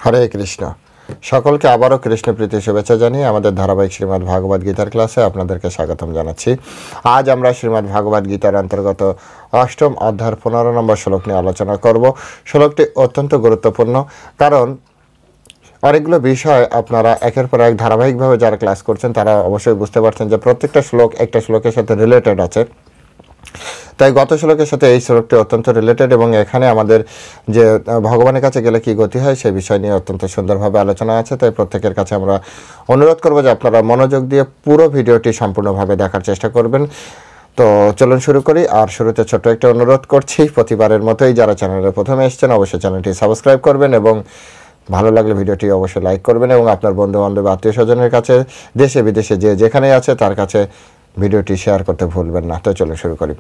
হরে কৃষ্ণ। সকলকে আবারও কৃষ্ণপ্রীতি শুভেচ্ছা জানিয়ে আমাদের ধারাবাহিক শ্রীমদ্ ভাগবত গীতার ক্লাসে আপনাদেরকে স্বাগতম জানাচ্ছি। আজ আমরা শ্রীমদ্ ভাগবত গীতার অন্তর্গত অষ্টম অধ্যায়ের 15 নম্বর শ্লোক নিয়ে আলোচনা করব। শ্লোকটি অত্যন্ত গুরুত্বপূর্ণ, কারণ অনেকগুলো বিষয় আপনারা একের পর এক ধারাবাহিকভাবে যারা ক্লাস করছেন তারা অবশ্যই বুঝতে পারছেন যে প্রত্যেকটা শ্লোক একটা শ্লোকের সাথে রিলেটেড আছে। তাই গত শ্লোকের সাথে এই শ্লোকটি অত্যন্ত রিলেটেড এবং এখানে আমাদের যে ভগবানের কাছে গেলে কি গতি হয় সেই বিষয় নিয়ে অত্যন্ত সুন্দরভাবে আলোচনা আছে। তাই প্রত্যেকের কাছে আমরা অনুরোধ করব যে আপনারা মনোযোগ দিয়ে পুরো ভিডিওটি সম্পূর্ণভাবে দেখার চেষ্টা করবেন। তো চলুন শুরু করি। আর শুরুতে ছোট্ট একটা অনুরোধ করছি, প্রতিবারের মতোই যারা চ্যানেলে প্রথমে এসেছেন অবশ্যই চ্যানেলটি সাবস্ক্রাইব করবেন এবং ভালো লাগলে ভিডিওটি অবশ্যই লাইক করবেন এবং আপনার বন্ধু বান্ধব আত্মীয় স্বজনের কাছে দেশে বিদেশে যে যেখানে আছে তার কাছে ভিডিওটি শেয়ার করতে ভুলবেন না। তো চলো শুরু করি।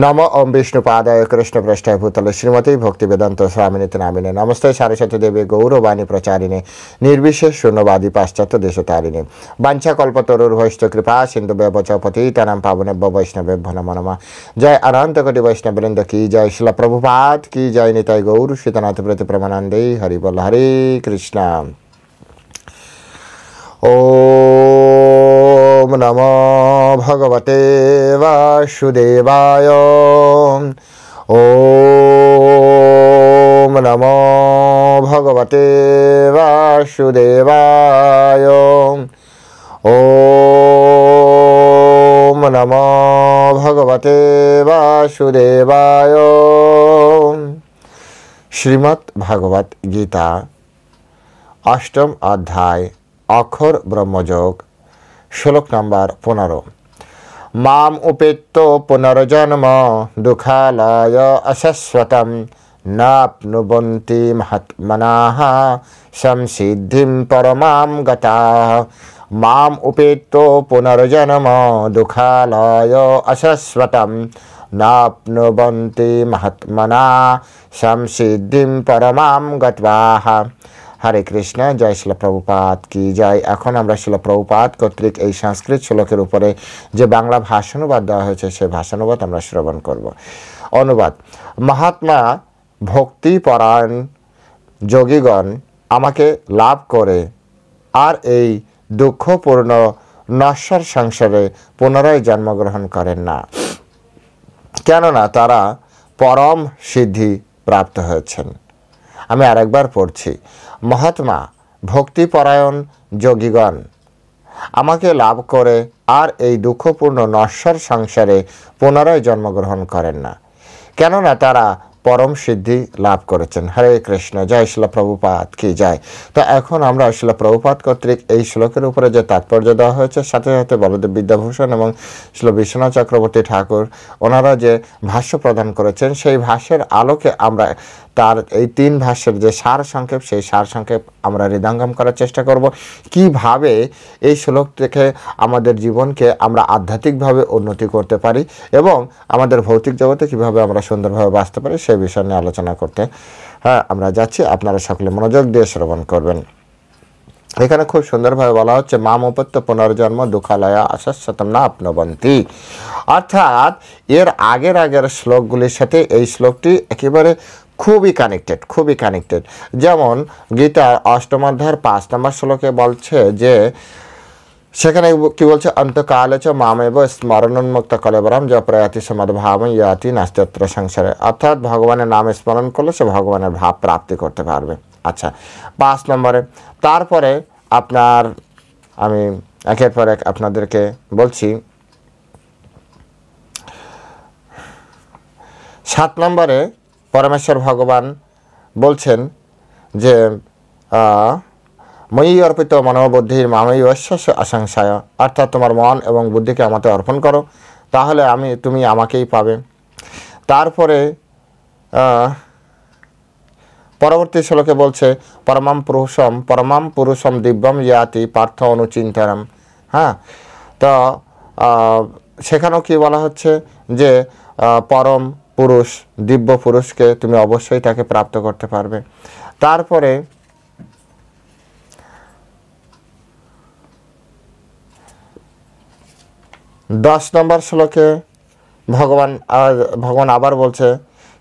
নম ওম বিষ্ণুপাদায় কৃষ্ণপ্রেষ্ঠায় ভূতলে শ্রীমতী ভক্তিবেদান্ত স্বামিনীতে নামিনে নমস্তে সারস্বতী দেবী গৌরবাণী প্রচারিণে নির্বিশেষ শূন্যবাদী পাশ্চাত্য দেশতারিণে বাঞ্ছাকল্পতরুর্ভৈশ্চ কৃপা সিন্ধু ব্যবচ পতিতানাং পাবনেভ্যো বৈষ্ণবেভ্যো নমো নমঃ। জয় অনন্ত কোটি বৈষ্ণববৃন্দ কি জয়, শিল প্রভুপাদ কি জয়, নিতাই গৌর সীতানাথ প্রতি প্রমানন্দে হরি বল। হরে কৃষ্ণ। ওম নমো ভগবতে বাসুদেবায়। ওম নমো ভগবতে বাসুদেবায়। ওম নমো ভগবতে বাসুদেবায়। শ্রীমদ্ ভাগবত গীতা অষ্টম অধ্যায় অক্ষর ব্রহ্মযোগ, শ্লোক নম্বর 15। মাম উপেত্য পুনর্জন্ম দুঃখালয় অশাশ্বতম নাপ্নুবন্তি মহাত্মনাঃ সংসিদ্ধিম পরমাম গতাঃ। মাম উপেত্য পুনর্জন্ম দুঃখালয় অশাশ্বতম নাপ্নুবন্তি মহাত্মনাঃ সংসিদ্ধিম পরমাম গতাঃ। হরে কৃষ্ণ। জয় শিল প্রভুপাদ কি জয়। এখন আমরা শিল প্রভুপাদ কর্তৃক এই সংস্কৃত শ্লোকের উপরে যে বাংলা ভাষানুবাদ দেওয়া হয়েছে সেই ভাষানুবাদ আমরা শ্রবণ করব। অনুবাদ: মহাত্মা ভক্তিপরায়ণ যোগীগণ আমাকে লাভ করে আর এই দুঃখপূর্ণ নশ্বর সংসারে পুনরায় জন্মগ্রহণ করেন না, কেননা তারা পরম সিদ্ধি প্রাপ্ত হয়েছেন। আমি আরেকবার পড়ছি। মহাত্মা ভক্তিপরায়ণ যোগীগণ আমাকে লাভ করে আর এই দুঃখপূর্ণ নশ্বর সংসারে পুনরায় জন্মগ্রহণ করেন না, কেননা তারা পরম সিদ্ধি লাভ করেছেন। হরে কৃষ্ণ। জয় শিল প্রভুপাদ কি জয়। তো এখন আমরা শিল প্রভুপাদ কর্তৃক এই শ্লোকের উপরে যে তাৎপর্য দেওয়া হয়েছে সাথে সাথে বলদেব বিদ্যাভূষণ এবং শিল বিশ্বনাথ চক্রবর্তী ঠাকুর ওনারা যে ভাষ্য প্রদান করেছেন সেই ভাষ্যের আলোকে আমরা তার এই 3 ভাষ্যের যে সার সংক্ষেপ সেই সার সংক্ষেপ আমরা হৃদয়ঙ্গম করার চেষ্টা করব। কিভাবে এই শ্লোক থেকে আমাদের জীবনকে আমরা আধ্যাত্মিকভাবে উন্নতি করতে পারি এবং আমাদের ভৌতিক জগতে কিভাবে আমরা সুন্দরভাবে বাঁচতে পারি সেই বিষয় নিয়ে আলোচনা করতে আমরা যাচ্ছি। আপনারা সকলে মনোযোগ দিয়ে শ্রবণ করবেন। এখানে খুব সুন্দরভাবে বলা হচ্ছে মাম উপেত্য পুনর্জন্ম দুঃখালয় অশাশ্বতম নাপ্নুবন্তি। অর্থাৎ এর আগের শ্লোকগুলির সাথে এই শ্লোকটি একেবারে খুবই কানেক্টেড। যেমন গীতার অষ্টম অধ্যায়ের 5 নম্বর শ্লোকে বলছে যে সেখানে কি বলছে, অন্তকালে চ মামেব স্মরণোন্মুক্ত কলেবরম য প্রয়াতি সমদ্ভাব ইয়াতি নাস্ত্যত্র সংসারে। অর্থাৎ ভগবানের নাম স্মরণ করলে সে ভগবানের ভাব প্রাপ্তি করতে পারবে। আচ্ছা, 5 নম্বরে তারপরে আপনার আমি একের পর এক আপনাদেরকে বলছি। 7 নম্বরে পরমেশ্বর ভগবান বলছেন যে ময়ী অর্পিত মনোবুদ্ধির মাময়ী অশ্বাস আশংসায়। অর্থাৎ তোমার মন এবং বুদ্ধিকে আমাকে অর্পণ করো, তাহলে তুমি আমাকেই পাবে। তারপরে পরবর্তী শ্লোকে বলছে পরমাম পুরুষম দিব্যম ইয়াতি পার্থ অনুচিন্তনম। হ্যাঁ, তো সেখানেও কি বলা হচ্ছে যে পরম পুরুষ দিব্য পুরুষকে তুমি অবশ্যই তাকে প্রাপ্ত করতে পারবে। তারপরে 10 নম্বর শ্লোকে ভগবান আবার বলছে,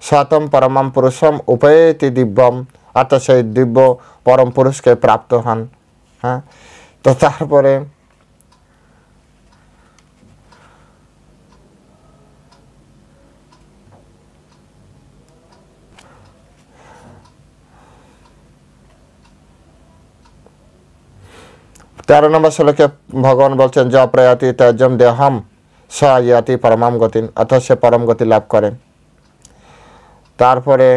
স্বতম পরমম পুরুষম উপেতি দিব্যম অর্থাৎ সেই দিব্য পরম পুরুষকে প্রাপ্ত হন। হ্যাঁ, তো তারপরে তেরো নম্বর শ্লোকে ভগবান বলছেন য প্রয়াতি ত্যাজ্যম দেহম স ইয়াতি পরমাম গতিন, অর্থাৎ সে পরম গতি লাভ করেন। তারপরে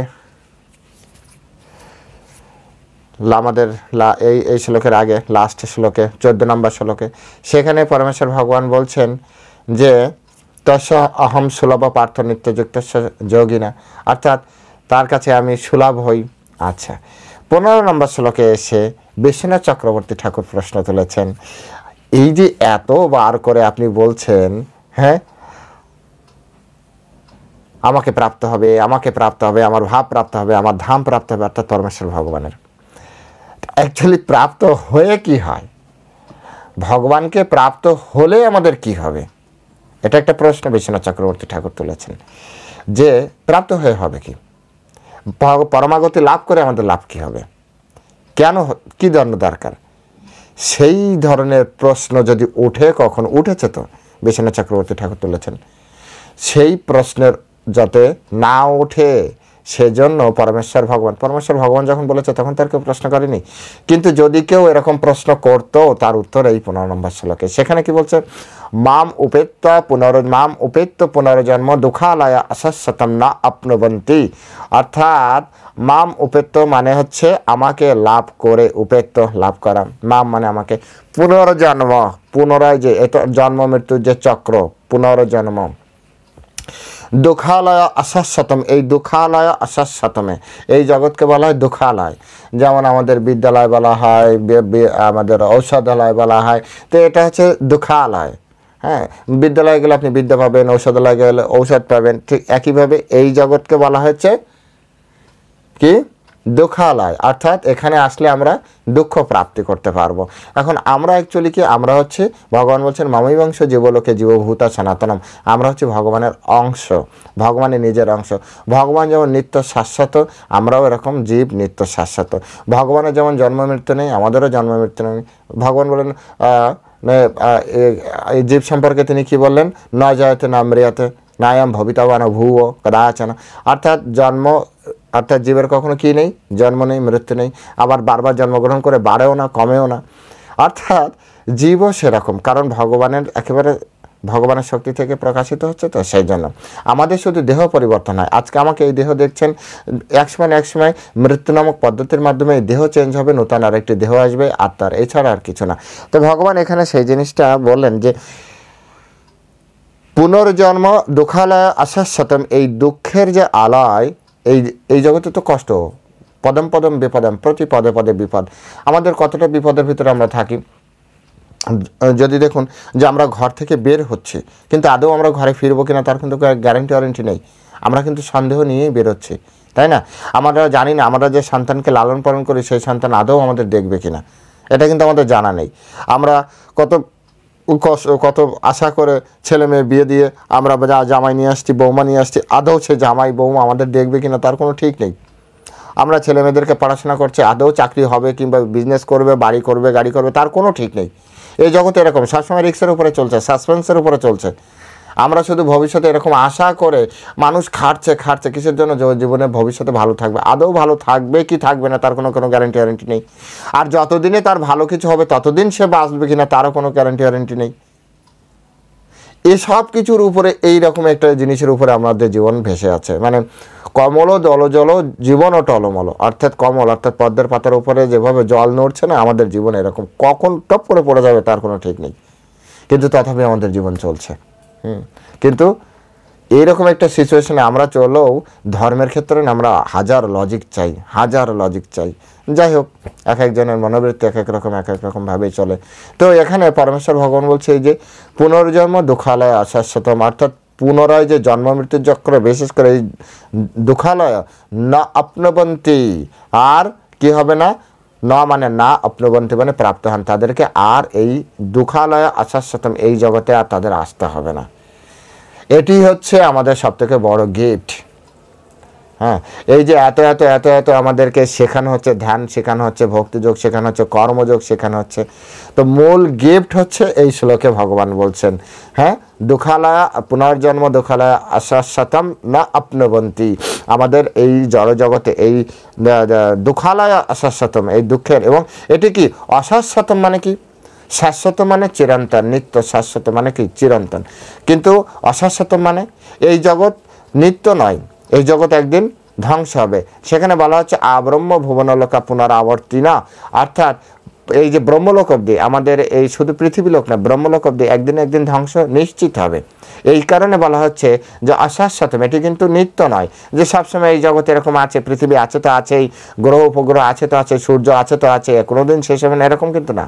আমাদের এই শ্লোকের আগে লাস্ট শ্লোকে 14 নম্বর শ্লোকে সেখানে পরমেশ্বর ভগবান বলছেন যে তস্য অহম সুলভ পার্থ নিত্যযুক্ত যোগিনা, অর্থাৎ তার কাছে আমি সুলভ হই। আচ্ছা, 15 নম্বর শ্লোকে এসে বিশ্বনাথ চক্রবর্তী ঠাকুর প্রশ্ন তুলেছেন, এই যে এতবার করে আপনি বলছেন হ্যাঁ আমাকে প্রাপ্ত হবে, আমাকে প্রাপ্ত হবে, আমার ভাব প্রাপ্ত হবে, আমার ধাম প্রাপ্ত হবে, অর্থাৎ পরমেশ্বর ভগবানের, অ্যাকচুয়ালি প্রাপ্ত হয়ে কি হয়? ভগবানকে প্রাপ্ত হলে আমাদের কি হবে? এটা একটা প্রশ্ন বিশ্বনাথ চক্রবর্তী ঠাকুর তুলেছেন যে প্রাপ্ত হয়ে হবে কি, পরমাগতি লাভ করে আমাদের লাভ কি হবে, কেন, কি জন্য দরকার? সেই ধরনের প্রশ্ন যদি উঠে, কখন উঠেছে তো বিশ্বনাথ চক্রবর্তী ঠাকুর তুলেছেন, সেই প্রশ্নের যাতে না ওঠে সেজন্য পরমেশ্বর ভগবান যখন বলেছে তখন তার কেউ প্রশ্ন করেনি। কিন্তু যদি কেউ এরকম প্রশ্ন করতো তার উত্তর এই 15 নম্বর শ্লোকে। সেখানে কি বলছে, মাম উপেত্য পুনর্জন্ম দুঃখালয় অশাশ্বতম না আপনবন্তি, অর্থাৎ মাম উপেত্য মানে হচ্ছে আমাকে লাভ করে, উপেত্য লাভ করা, মাম মানে আমাকে, পুনর্জন্ম পুনরায় যে এটা জন্ম মৃত্যুর যে চক্র, পুনর্জন্ম, দুঃখালয় অশাশ্বতম, এই দুঃখালয় অশাশ্বতমে এই জগৎকে বলা হয় দুঃখালয়। যেমন আমাদের বিদ্যালয় বলা হয়, আমাদের ঔষধালয় বলা হয়, তো এটা হচ্ছে দুঃখালয়। হ্যাঁ, বিদ্যালয়ে গেলে আপনি বিদ্যা পাবেন, ঔষধালয়ে গেলে ঔষধ পাবেন, ঠিক একইভাবে এই জগৎকে বলা হচ্ছে কি দুঃখালয়, অর্থাৎ এখানে আসলে আমরা দুঃখ প্রাপ্তি করতে পারবো। এখন আমরা অ্যাকচুয়ালি কি, আমরা হচ্ছে ভগবান বলছেন মামৈবংশ জীবলোকে জীবভূতা সনাতনম, আমরা হচ্ছে ভগবানের অংশ, ভগবানের নিজের অংশ। ভগবান যেমন নিত্য শাশ্বত, আমরাও এরকম জীব নিত্য শাশ্বত। ভগবানের যেমন জন্ম মৃত্যু নেই, আমাদেরও জন্ম মৃত্যু নেই। ভগবান বলেন এই জীব সম্পর্কে তিনি কি বললেন, ন জয়তে না মৃয়তে নায়াম ভবিতব্য ভুয়ো কদাচন, অর্থাৎ জীবের কখনো কি নেই, জন্ম নেই, মৃত্যু নেই, আবার বারবার জন্মগ্রহণ করে বাড়েও না, কমেও না। অর্থাৎ জীবও সেরকম, কারণ ভগবানের শক্তি থেকে প্রকাশিত হচ্ছে, তো সেই জন্য আমাদের শুধু দেহ পরিবর্তন হয়। আজকে আমাকে এই দেহ দেখছেন, এক সময় মৃত্যু নামক পদ্ধতির মাধ্যমে এই দেহ চেঞ্জ হবে, নতুন আরেকটি দেহ আসবে, আত্মার, এছাড়া আর কিছু না। তো ভগবান এখানে সেই জিনিসটা বললেন যে পুনর্জন্ম দুঃখালয় অশাশ্বতম, এই দুঃখের যে আলয়, এই জগতে তো কষ্ট, পদম পদম বিপদম, প্রতি পদে পদে বিপদ। আমাদের কতটা বিপদের ভিতরে আমরা থাকি, যদি দেখুন যে আমরা ঘর থেকে বের হচ্ছি, কিন্তু আদৌ আমরা ঘরে ফিরবো কিনা তার কিন্তু ওয়ারেন্টি নেই। আমরা কিন্তু সন্দেহ নিয়েই বেরোচ্ছি, তাই না? আমরা জানি না আমরা যে সন্তানকে লালন পালন করি সেই সন্তান আদৌ আমাদের দেখবে কিনা, এটা কিন্তু আমাদের জানা নেই। আমরা কত আশা করে ছেলে মেয়ে বিয়ে দিয়ে আমরা জামাই নিয়ে আসছি, বৌমা নিয়ে আসছি, আদৌ সে জামাই বৌমা আমাদের দেখবে কিনা তার কোনো ঠিক নেই। আমরা ছেলে মেয়েদেরকে পড়াশোনা করছি, আদৌ চাকরি হবে কিংবা বিজনেস করবে, বাড়ি করবে, গাড়ি করবে, তার কোনো ঠিক নেই। এই জগতে এরকম সবসময় রিস্কের উপরে চলছে, সাসপেন্সের উপরে চলছে। আমরা শুধু ভবিষ্যতে এরকম আশা করে মানুষ খাটছে কিসের জন্য, জীবনে ভবিষ্যতে ভালো থাকবে, আদৌ ভালো থাকবে কি থাকবে না তার কোনো গ্যারান্টি নেই। আর যতদিনে তার ভালো কিছু হবে ততদিন সে বাঁচবে কিনা তারও কোনো গ্যারান্টি নেই। এসব কিছুর উপরে এইরকম একটা জিনিসের উপরে আমাদের জীবন ভেসে আছে, মানে কমল দলজল জীবন ও টলমল, অর্থাৎ কমল অর্থাৎ পদ্মের পাতার উপরে যেভাবে জল নড়ছে না, আমাদের জীবন এরকম কখন টপ করে পড়ে যাবে তার কোনো ঠিক নেই, কিন্তু তথাপি আমাদের জীবন চলছে। কিন্তু এইরকম একটা সিচুয়েশনে আমরা চলেও ধর্মের ক্ষেত্রে আমরা হাজার লজিক চাই। যাই হোক, এক একজনের মনোবৃত্তি এক এক রকমভাবেই চলে। তো এখানে পরমেশ্বর ভগবান বলছে এই যে পুনর্জন্ম দুঃখালয় অশাশ্বতম, অর্থাৎ পুনরায় যে জন্ম মৃত্যুর চক্র, বিশেষ করে এই দুঃখালয় না আপনবন্তি, আর কি হবে না, মানে না আপনবন্তি মানে প্রাপ্ত হন, তাদেরকে আর এই দুঃখালয় অশাশ্বতম এই জগতে আর তাদের আসতে হবে না। এটি হচ্ছে আমাদের সবথেকে বড় গিফট। হ্যাঁ, এই যে এত এত এত এত আমাদেরকে শেখানো হচ্ছে, ধ্যান শেখানো হচ্ছে, ভক্তিযোগ শেখানো হচ্ছে, কর্মযোগ শেখানো হচ্ছে, তো মূল গিফট হচ্ছে এই শ্লোকে ভগবান বলছেন, হ্যাঁ, দুঃখালয়া পুনর্জন্ম দুঃখালয়া আশাশ্বতম না আপনবন্তি। আমাদের এই জড়জগতে এই দুঃখালয়া আশাশ্বতম, এই দুঃখের, এবং এটি কি অশাশ্বতম মানে কি, শাশ্বত মানে চিরন্তন, নিত্য, শাশ্বত মানে কি চিরন্তন, কিন্তু অশাশ্বত মানে এই জগৎ নিত্য নয়, এই জগৎ একদিন ধ্বংস হবে। সেখানে বলা হচ্ছে আব্রহ্ম ভুবনলোকা পুনরাবর্তী না, অর্থাৎ এই যে ব্রহ্মলোক অব্দি, আমাদের এই শুধু পৃথিবী লোক না, ব্রহ্মলোক অব্দি একদিন একদিন ধ্বংস নিশ্চিত হবে। এই কারণে বলা হচ্ছে যে অশাশ্বতম, এটি কিন্তু নিত্য নয় যে সবসময় এই জগৎ এরকম আছে, পৃথিবী আছে তো আছেই, গ্রহ উপগ্রহ আছে তো আছে, সূর্য আছে তো আছে, কোনোদিন শেষ হবে না, এরকম কিন্তু না।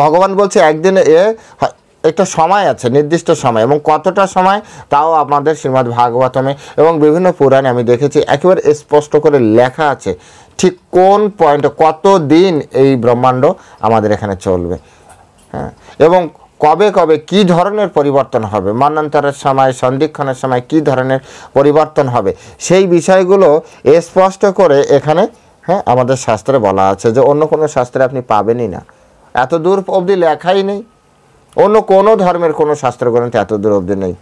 ভগবান বলছে একদিন একটা সময় আছে, নির্দিষ্ট সময়, এবং কতটা সময় তাও আমাদের শ্রীমদ্ ভাগবতমে এবং বিভিন্ন পুরাণে আমি দেখেছি একেবারে স্পষ্ট করে লেখা আছে, ঠিক কোন পয়েন্টে কত দিন এই ব্রহ্মাণ্ড আমাদের এখানে চলবে, হ্যাঁ, এবং কবে কবে কি ধরনের পরিবর্তন হবে, মন্বন্তরের সময়, সন্ধিক্ষণের সময় কি ধরনের পরিবর্তন হবে, সেই বিষয়গুলো স্পষ্ট করে এখানে, হ্যাঁ, আমাদের শাস্ত্রে বলা আছে, যে অন্য কোনো শাস্ত্রে আপনি পাবেনই না, এত দূর অবধি লেখাই নেই, অন্য কোনো ধর্মের কোনো শাস্ত্র গ্রন্থে এত দূর অবধি নেই,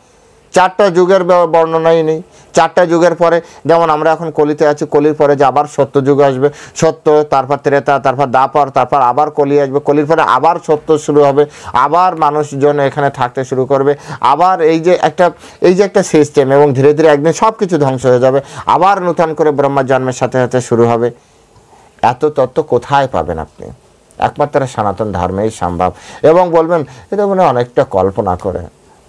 4টা যুগের বর্ণনাই নেই। 4টা যুগের পরে, যেমন আমরা এখন কলিতে আছি, কলির পরে যে আবার সত্য যুগ আসবে, সত্য, তারপর ত্রেতা, তারপর দ্বাপর, তারপর আবার কলি আসবে, কলির পরে আবার সত্য শুরু হবে, আবার মানুষজন এখানে থাকতে শুরু করবে, আবার এই যে একটা সিস্টেম, এবং ধীরে ধীরে একদিন সব কিছু ধ্বংস হয়ে যাবে, আবার নূতন করে ব্রহ্মার জন্মের সাথে সাথে শুরু হবে। এত তত্ত্ব কোথায় পাবেন আপনি? একমাত্র সনাতন ধর্মেই সম্ভব। এবং বলবেন এটা মনে অনেকটা কল্পনা করে,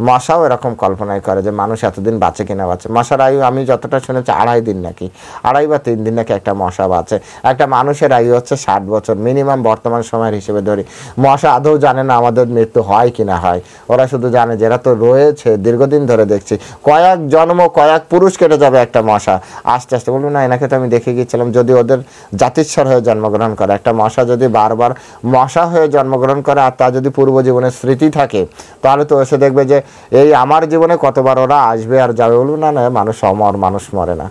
মশাও এরকম কল্পনাই করে যে মানুষ এতদিন বাঁচে কিনা বাঁচে। মশার আয়ু আমি যতটা শুনেছি 2.5 দিন নাকি, 2.5 বা 3 দিন নাকি একটা মশা বাঁচে। একটা মানুষের আয়ু হচ্ছে 60 বছর মিনিমাম বর্তমান সময়ের হিসেবে ধরি। মশা আদৌ জানে না আমাদের মৃত্যু হয় কি না হয়, ওরা শুধু জানে যে এরা তো রয়েছে দীর্ঘদিন ধরে দেখছি, কয়েক জন্ম কয়েক পুরুষ কেটে যাবে একটা মশা, আস্তে আস্তে। বলবো না, এনাকে তো আমি দেখে গিয়েছিলাম, যদি ওদের জাতিস্বর হয়ে জন্মগ্রহণ করে, একটা মশা যদি বারবার মশা হয়ে জন্মগ্রহণ করে আর তা যদি পূর্ব জীবনের স্মৃতি থাকে, তাহলে তো এসে দেখবে যে এই আমার জীবনে কতবার ওরা আসবে আর যাবে। বলবো না না, মানুষ অমর, মানুষ মরে না।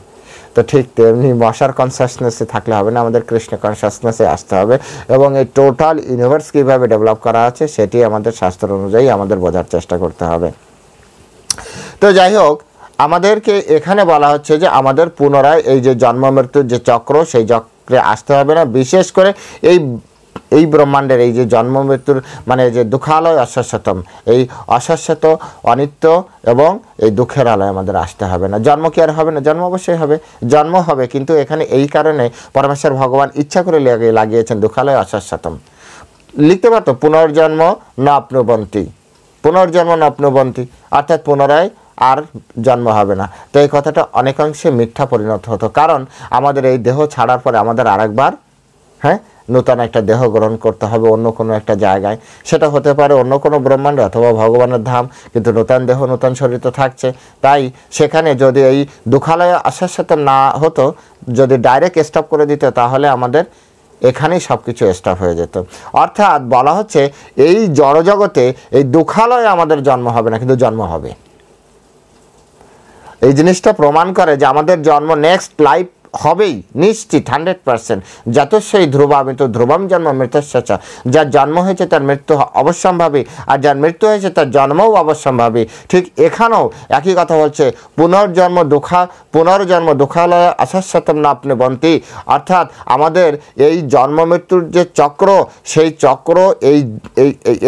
তো ঠিক তেমনি মশার কনসাসনেসে থাকলে হবে না, আমাদের কৃষ্ণ কনসাসনেসে আসতে হবে, এবং এই টোটাল ইউনিভার্স কীভাবে ডেভেলপ করা আছে সেটি আমাদের শাস্ত্র অনুযায়ী আমাদের বোঝার চেষ্টা করতে হবে। তো যাই হোক, আমাদেরকে এখানে বলা হচ্ছে যে আমাদের পুনরায় এই যে জন্ম মৃত্যুর যে চক্র, সেই চক্রে আসতে হবে না। বিশেষ করে এই ব্রহ্মাণ্ডের এই যে জন্ম মৃত্যুর মানে যে দুঃখালয় অশাশ্বতম, এই অশাশ্বত, অনিত্য এবং এই দুঃখের আলয় আমাদের আসতে হবে না। জন্ম কি আর হবে না? জন্ম অবশ্যই হবে, জন্ম হবে, কিন্তু এখানে এই কারণে পরমেশ্বর ভগবান ইচ্ছা করে লাগিয়েছেন দুঃখালয় অশাশ্বতম। লিখতে পারতো পুনর্জন্ম না আপনবন্তি, পুনর্জন্ম না আপনবন্তি, অর্থাৎ পুনরায় আর জন্ম হবে না। তো এই কথাটা অনেকাংশে মিথ্যা পরিণত হতো, কারণ আমাদের এই দেহ ছাড়ার পরে আমাদের আরেকবার, হ্যাঁ, নূতন একটা দেহ গ্রহণ করতে হবে অন্য কোনো একটা জায়গায়। সেটা হতে পারে অন্য কোনো ব্রহ্মাণ্ডে অথবা ভগবানের ধাম, কিন্তু নূতন দেহ নূতন শরীর তো থাকছে। তাই সেখানে যদি এই দুঃখালয় আশার না হতো, যদি ডাইরেক্ট স্টপ করে দিত, তাহলে আমাদের এখানেই সব কিছু স্টপ হয়ে যেত। অর্থাৎ বলা হচ্ছে এই জড়জগতে এই দুঃখালয়ে আমাদের জন্ম হবে না, কিন্তু জন্ম হবে। এই জিনিসটা প্রমাণ করে যে আমাদের জন্ম নেক্সট লাইফ হবেই নিশ্চিত 100%। যতস্যই ধ্রুবামিত ধ্রুবম জন্ম মৃতস্য, যার জন্ম হয়েছে তার মৃত্যু অবশ্যম্ভাবী, আর যার মৃত্যু হয়েছে তার জন্মও অবশ্যম্ভাবী। ঠিক এখানেও একই কথা বলছে, পুনর্জন্ম দুঃখালয় আশাশ্বতম না আপনবন্তি, অর্থাৎ আমাদের এই জন্ম মৃত্যুর যে চক্র, সেই চক্র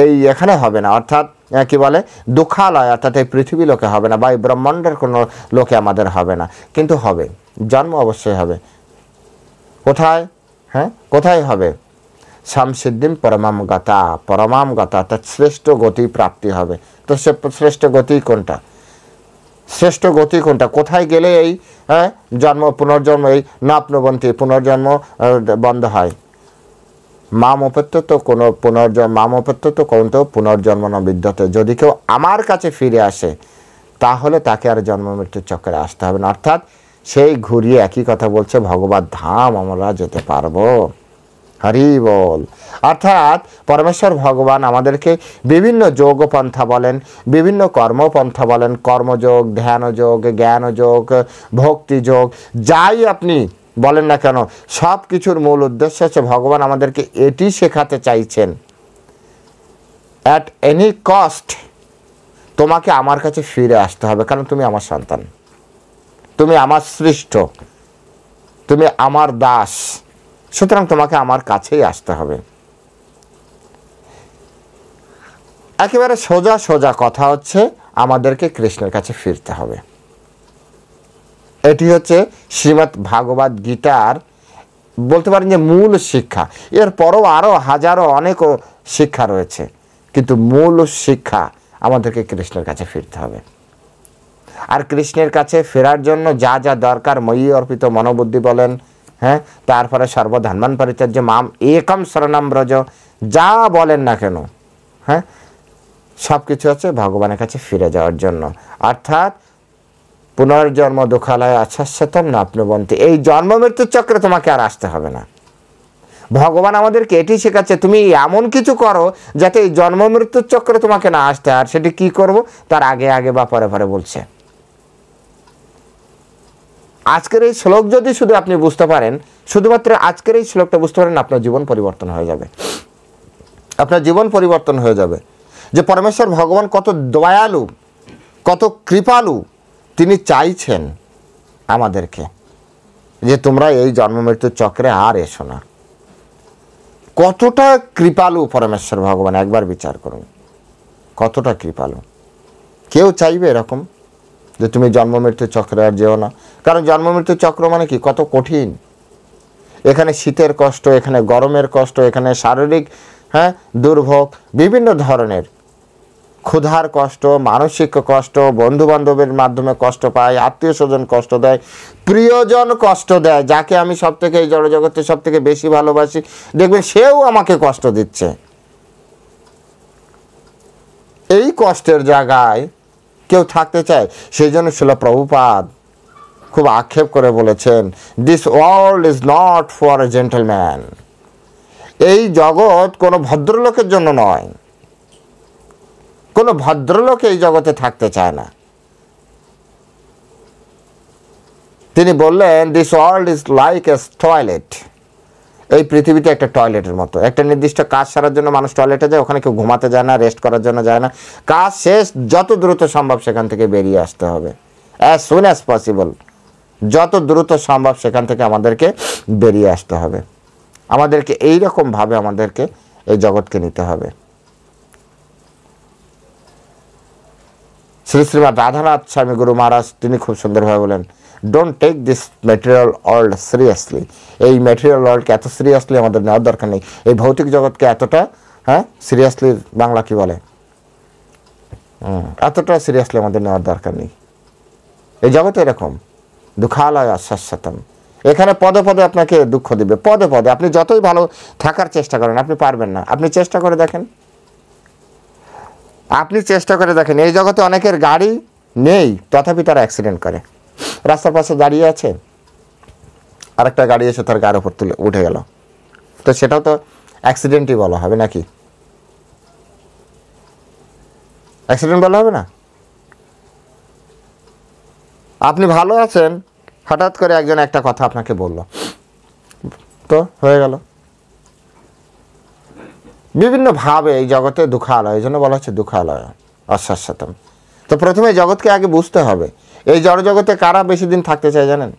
এই এখানে হবে না, অর্থাৎ কি বলে দুঃখালয়, অর্থাৎ এই পৃথিবী লোকে হবে না, বা এই ব্রহ্মাণ্ডের কোনো লোকে আমাদের হবে না, কিন্তু হবে, জন্ম অবশ্যই হবে। কোথায়? হ্যাঁ, কোথায় হবে? samsiddhim পরমাম গতা, পরমাম গতা, অর্থাৎ শ্রেষ্ঠ গতি প্রাপ্তি হবে। তো সে শ্রেষ্ঠ গতি কোনটা? শ্রেষ্ঠ গতি কোনটা? কোথায় গেলে এই জন্ম পুনর্জন্ম এই না আপনবন্তি পুনর্জন্ম বন্ধ হয়? পুনর্জন্ম না বিদ্যতে। যদি কেউ আমার কাছে ফিরে আসে, তাহলে তাকে আর জন্ম মৃত্যুর চক্রে আসতে হবে না। অর্থাৎ সেই ঘুরিয়ে একই কথা বলছে, ভগবত ধাম আমরা যেতে পারবো। হরি বল। অর্থাৎ পরমেশ্বর ভগবান আমাদেরকে বিভিন্ন যোগপন্থা বলেন, বিভিন্ন কর্মপন্থা বলেন, কর্মযোগ, ধ্যানযোগ, জ্ঞানযোগ, ভক্তিযোগ, যাই আপনি বলেন না কেন, সব কিছুর মূল উদ্দেশ্য হচ্ছে ভগবান আমাদেরকে এটি শেখাতে চাইছেন, অ্যাট এনি কস্ট তোমাকে আমার কাছে ফিরে আসতে হবে, কারণ তুমি আমার সন্তান, তুমি আমার সৃষ্ট, তুমি আমার দাস, সুতরাং তোমাকে আমার কাছেই আসতে হবে। একেবারে সোজা সোজা কথা হচ্ছে আমাদেরকে কৃষ্ণের কাছে ফিরতে হবে। এটি হচ্ছে শ্রীমদ্ ভাগবত গীতার বলতে পারেন যে মূল শিক্ষা। এরপরও আরও হাজারো অনেকও শিক্ষা রয়েছে, কিন্তু মূল শিক্ষা আমাদেরকে কৃষ্ণের কাছে ফিরতে হবে। আর কৃষ্ণের কাছে ফেরার জন্য যা যা দরকার, ময়ি অর্পিত মনোবুদ্ধি বলেন, হ্যাঁ, তারপরে সর্বধর্মান পরিত্যাজ্য মাম একম শরণম ব্রজ, যা বলেন না কেন, হ্যাঁ, সব কিছু আছে ভগবানের কাছে ফিরে যাওয়ার জন্য। অর্থাৎ পুনর্জন্ম দুঃখালয় আশ্বাসতম না প্নবন্তি, এই জন্ম মৃত্যুর চক্রে তোমাকে আর আসতে হবে না। ভগবান আমাদেরকে এটি শেখাচ্ছে, তুমি এমন কিছু করো যাতে এই জন্ম মৃত্যুর চক্রে তোমাকে না আসতে। আর সেটি কি করব তার আগে আগে বা পরে পরে বলছে। আজকের এই শ্লোক যদি শুধু আপনি বুঝতে পারেন, শুধুমাত্র আজকের এই শ্লোকটা বুঝতে পারেন, আপনার জীবন পরিবর্তন হয়ে যাবে। আপনার জীবন পরিবর্তন হয়ে যাবে যে পরমেশ্বর ভগবান কত দয়ালু, কত কৃপালু। তিনি চাইছেন আমাদেরকে যে তোমরা এই জন্ম মৃত্যুর চক্রে আর এসো না। কতটা কৃপালু পরমেশ্বর ভগবান, একবার বিচার করুন কতটা কৃপালু। কেউ চাইবে এরকম যে তুমি জন্ম মৃত্যুর চক্রে আর যেও না? কারণ জন্ম মৃত্যুর চক্র মানে কি, কত কঠিন। এখানে শীতের কষ্ট, এখানে গরমের কষ্ট, এখানে শারীরিক দুর্ভোগ, বিভিন্ন ধরনের ক্ষুধার কষ্ট, মানসিক কষ্ট, বন্ধু বান্ধবের মাধ্যমে কষ্ট পায়, আত্মীয় স্বজন কষ্ট দেয়, প্রিয়জন কষ্ট দেয়, যাকে আমি সব থেকে এই জড়জগতে সব থেকে বেশি ভালোবাসি, দেখবেন সেও আমাকে কষ্ট দিচ্ছে। এই কষ্টের জায়গায় কেউ থাকতে চায়? সেই জন্য শিল প্রভুপাদ খুব আক্ষেপ করে বলেছেন, this world is not for a gentleman. এই জগৎ কোনো ভদ্রলোকের জন্য নয়। কোনো ভদ্রলোক এই জগতে থাকতে চায় না। তিনি বললেন, this world is like a toilet. এই পৃথিবীটা একটা টয়লেটের মতো। একটা নির্দিষ্ট কাজ সারার জন্য মানুষ টয়লেটে যায়, ওখানে কেউ ঘুমাতে যায় না, রেস্ট করার জন্য যায় না। কাজ শেষ, যত দ্রুত সম্ভব সেখান থেকে বেরিয়ে আসতে হবে, অ্যাজ সুন অ্যাজ পসিবল। যত দ্রুত সম্ভব সেখান থেকে আমাদেরকে বেরিয়ে আসতে হবে। আমাদেরকে এইরকমভাবে আমাদেরকে এই জগৎকে নিতে হবে। শ্রী শ্রীমৎ রাধানাথ স্বামী গুরু মহারাজ তিনি খুব সুন্দরভাবে বলেন, don't take this material world seriously. এই ম্যাটেরিয়াল ওয়ার্ল্ডকে এত সিরিয়াসলি আমাদের নেওয়ার দরকার নেই। এই ভৌতিক জগৎকে এতটা সিরিয়াসলি, বাংলা কি বলে, এতটা সিরিয়াসলি আমাদের নেওয়ার দরকার নেই। এই জগতে এরকম দুঃখালয় শাশ্বতম। এখানে পদে পদে আপনাকে দুঃখ দিবে, পদে পদে। আপনি যতই ভালো থাকার চেষ্টা করেন, আপনি পারবেন না। আপনি চেষ্টা করে দেখেন, আপনি চেষ্টা করে দেখেন। এই জগতে অনেকের গাড়ি নেই, তথাপি তারা অ্যাক্সিডেন্ট করে। রাস্তার পাশে দাঁড়িয়ে আছে, আরেকটা গাড়ি এসে তার গায়ের উপর তুলে উঠে গেল, তো সেটাও তো অ্যাক্সিডেন্টই বলা হবে নাকি? অ্যাক্সিডেন্ট বলা হবে না? আপনি ভালো আছেন, হঠাৎ করে একজন একটা কথা আপনাকে বলল, তো হয়ে গেল। বিভিন্নভাবে এই জগতে দুঃখালয়, এই জন্য বলা হচ্ছে দুঃখালয় অশাশ্বতম। তো প্রথমে জগৎকে আগে বুঝতে হবে। এই জড়জগতে কারা বেশি দিন থাকতে চায় জানেন?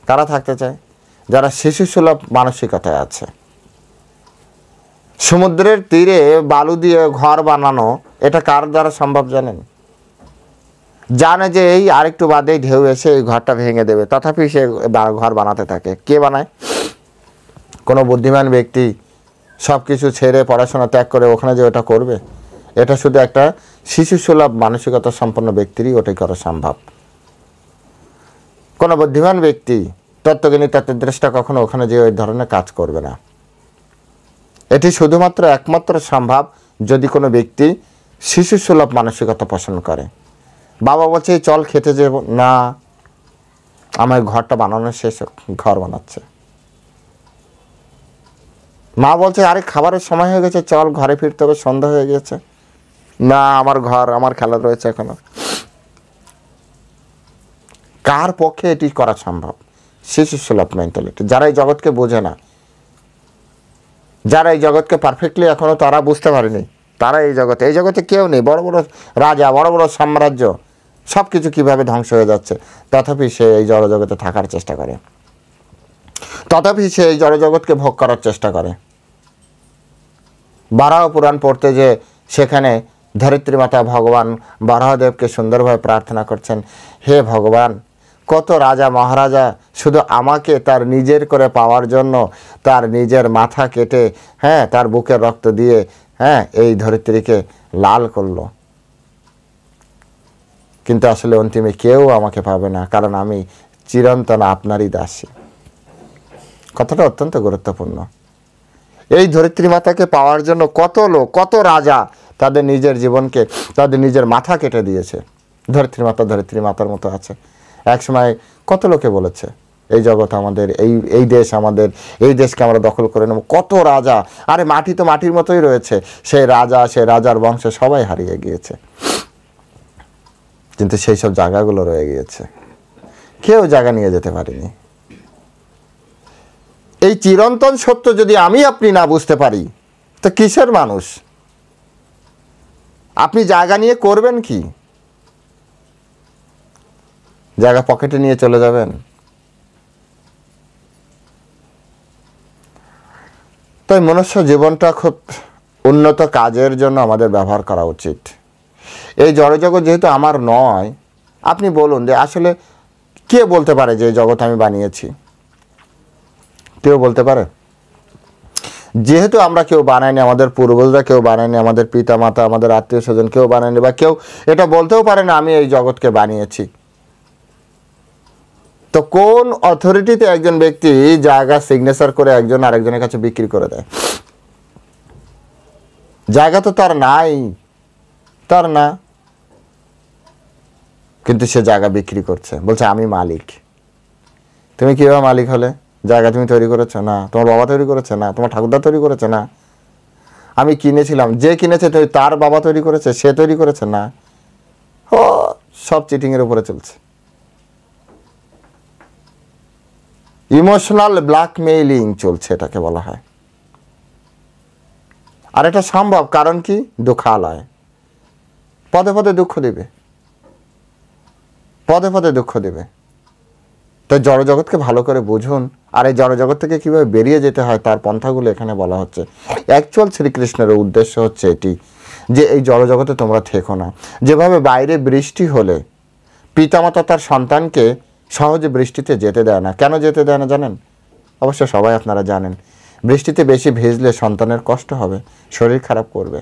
কারা থাকতে চায়? যারা শিশুসুলভ মানসিকতায় আছে। সমুদ্রের তীরে বালু দিয়ে ঘর বানানো, এটা কার দ্বারা সম্ভব জানেন? জানে যে এই আরেকটু বাদেই ঢেউ এসে এই ঘরটা ভেঙে দেবে, তথাপি সে ঘর বানাতে থাকে। কে বানায়? কোনো বুদ্ধিমান ব্যক্তি সব কিছু ছেড়ে পড়াশোনা ত্যাগ করে ওখানে যে ওটা করবে? এটা শুধু একটা শিশুসুলভ মানসিকতা সম্পন্ন ব্যক্তিরই ওটাই করা সম্ভব। কোনো বুদ্ধিমান ব্যক্তি, তত্ত্বজ্ঞানী, তত্ত্বদ্রষ্টা কখনো ওখানে যে ওই ধরনের কাজ করবে না। এটি শুধুমাত্র একমাত্র সম্ভব যদি কোনো ব্যক্তি শিশুসুলভ মানসিকতা পোষণ করে। বাবা বলছে চল খেতে যাব, না, আমার ঘরটা বানানো শেষ, ঘর বানাচ্ছে। মা বলছে আরে খাবারের সময় হয়ে গেছে, চল ঘরে ফিরতে হবে, সন্ধ্যা হয়ে গেছে। না, আমার ঘর, আমার খেলা রয়েছে এখনো। কার পক্ষে এটি করা সম্ভব? শিশু সুলভ মেন্টালিটি। যারা এই জগৎকে বোঝে না, যারা এই জগৎকে পারফেক্টলি এখনো তারা বুঝতে পারেনি, তারা এই জগতে কেউ নেই। বড় বড় রাজা, বড় বড় সাম্রাজ্য, সব কিছু কীভাবে ধ্বংস হয়ে যাচ্ছে, তথাপি সে এই জড়জগতে থাকার চেষ্টা করে, তথাপি সে এই জড়জগৎকে ভোগ করার চেষ্টা করে। বারাহ পুরাণ পড়তে যে সেখানে ধরিত্রী মাতা ভগবান বারাহদেবকে সুন্দরভাবে প্রার্থনা করছেন, হে ভগবান, কত রাজা মহারাজা শুধু আমাকে তার নিজের করে পাওয়ার জন্য তার নিজের মাথা কেটে, হ্যাঁ, তার বুকের রক্ত দিয়ে, হ্যাঁ, এই ধরিত্রীকে লাল করলো, কিন্তু আসলে অন্তিমে কেউ আমাকে পাবে না, কারণ আমি চিরন্তন আপনারই দাসী। কথাটা অত্যন্ত গুরুত্বপূর্ণ। এই ধরিত্রী মাতাকে পাওয়ার জন্য কত লোক, কত রাজা তাদের নিজের জীবনকে, তাদের নিজের মাথা কেটে দিয়েছে। ধরিত্রী মাতার মতো আছে। একসময় কত লোকে বলেছে এই জগৎ আমাদের, এই দেশ আমাদের, এই দেশকে আমরা দখল করে নেব। কত রাজা, আরে মাটি তো মাটির মতোই রয়েছে, সেই রাজার বংশ সবাই হারিয়ে গিয়েছে, কিন্তু সেই সব জায়গাগুলো রয়ে গিয়েছে, কেউ জায়গা নিয়ে যেতে পারেনি। এই চিরন্তন সত্য যদি আমি আপনি না বুঝতে পারি, তো কিসের মানুষ? আপনি জায়গা নিয়ে করবেন কি? জায়গা পকেটে নিয়ে চলে যাবেন? তাই মনুষ্য জীবনটা খুব উন্নত কাজের জন্য আমাদের ব্যবহার করা উচিত। এই জড়জগৎ যেহেতু আমার নয়, আপনি বলুন যে আসলে কে বলতে পারে যে এই জগৎ আমি বানিয়েছি? কেউ বলতে পারে? যেহেতু আমরা কেউ বানাইনি, আমাদের পূর্বজরা কেউ বানায়নি, আমাদের পিতা মাতা, আমাদের আত্মীয় স্বজন কেউ বানায়নি, বা কেউ এটা বলতেও পারে না আমি এই জগৎকে বানিয়েছি। তো কোন অথরিটিতে একজন ব্যক্তি জায়গা সিগনেচার করে একজন আরেকজনের কাছে বিক্রি করে দেয়? জায়গা তো তার নাই, তার না, কিন্তু সে জায়গা বিক্রি করছে, বলছে আমি মালিক। তুমি কিভাবে মালিক হলে? জায়গা তুমি তৈরি করেছো না, তোমার বাবা তৈরি করেছে না, তোমার ঠাকুরদা তৈরি করেছে না, আমি কিনেছিলাম, যে কিনেছে তার বাবা তৈরি করেছে, সে তৈরি করেছে না। ও সব চিটিংয়ের উপরে চলছে। ইমোশনাল ব্ল্যাকমেইলিং চলছে, এটাকে বলা হয়। আর এটা সম্ভব, কারণ কি? দুঃখালয় পদে পদে দুঃখ দেবে, পদে পদে দুঃখ দেবে। তো জড়জগৎকে ভালো করে বুঝুন, আর এই জড়জগৎ থেকে কীভাবে বেরিয়ে যেতে হয় তার পন্থাগুলো এখানে বলা হচ্ছে। অ্যাকচুয়াল শ্রীকৃষ্ণের উদ্দেশ্য হচ্ছে এটি যে এই জড়জগতে তোমরা থেকো না। যেভাবে বাইরে বৃষ্টি হলে পিতামাতা তার সন্তানকে সহজে বৃষ্টিতে যেতে দেয় না। কেন যেতে দেয় না জানেন? অবশ্য সবাই আপনারা জানেন, বৃষ্টিতে বেশি ভিজলে সন্তানের কষ্ট হবে, শরীর খারাপ করবে।